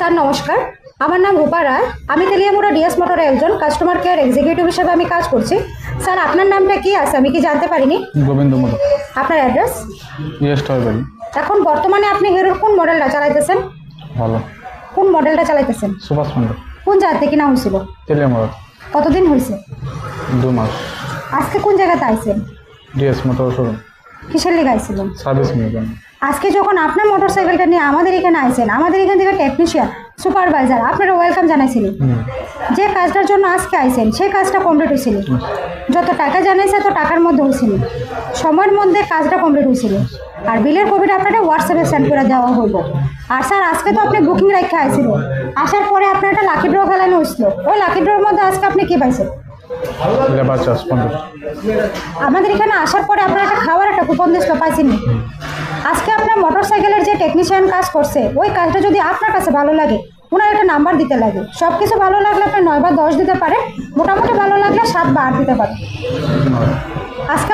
Sir নমস্কার, আমার নাম রূপা রায়। আমি তেলিয়ামুড়া ডিএস মোটরে একজন কাস্টমার কেয়ার এক্সিকিউটিভ হিসেবে আমি কাজ করছি। স্যার আপনার নামটা কি আছে আমি কি জানতে পারিনি? গোবিন্দ মোটর। আপনার অ্যাড্রেস? ইয়েস্ট হয় বাড়ি। এখন বর্তমানে আপনি হিরোর কোন মডেলটা চালাইতেছেন? ভালো। কোন মডেলটা চালাইতেছেন? সুভাষ মন্ডল। কোন জায়গা থেকে কিনা হয়েছিল? তেলিয়ামুড়া। কতদিন হয়েছে? 2 মাস। আজকে কোন জায়গাতে আইছেন? DS motor showroom. কিসের লেগে আইছিলেন? সার্ভিস নিয়ে জন্য। আজকে যখন আপনার মোটরসাইকেলটা নিয়ে আমাদের এখানে আইছেন, আমাদের এখান থেকে টেকনিশিয়ান সুপারভাইজার আপনারা ওয়েলকাম জানাইছিলেন। যে কাজটার জন্য আজকে আইছেন সেই কাজটা কমপ্লিট হয়েছিল। যত টাকা জানাইছে তো টাকার মধ্যে হয়েছিল, সময়ের মধ্যে কাজটা কমপ্লিট হয়েছিল। আর বিলের কপিটা আপনারা হোয়াটসঅ্যাপে সেন্ড করে দেওয়া হইব। আর স্যার আজকে তো আপনি বুকিং রাখতে আইছিল, আসার পরে আপনার একটা লাকি ড্র খেলানো হয়েছিল। ওই লাকি ড্রর মধ্যে আজকে আপনি কী পাইছেন? Labour charge 50। আমাদের এখানে আসার পরে আপনার একটা খাওয়ার একটা কুপন দিয়েছিল, পাইছেননি? আজকে আপনার মোটরসাইকেলের যে টেকনিশিয়ান কাজ করছে ওই কাজটা যদি আপনার কাছে ভালো লাগে ওনার একটা নাম্বার দিতে লাগে। সব কিছু ভালো লাগলে আপনি 9 বা 10 দিতে পারেন, মোটামুটি ভালো লাগলে 7 বা 8 দিতে পারেন। আজকে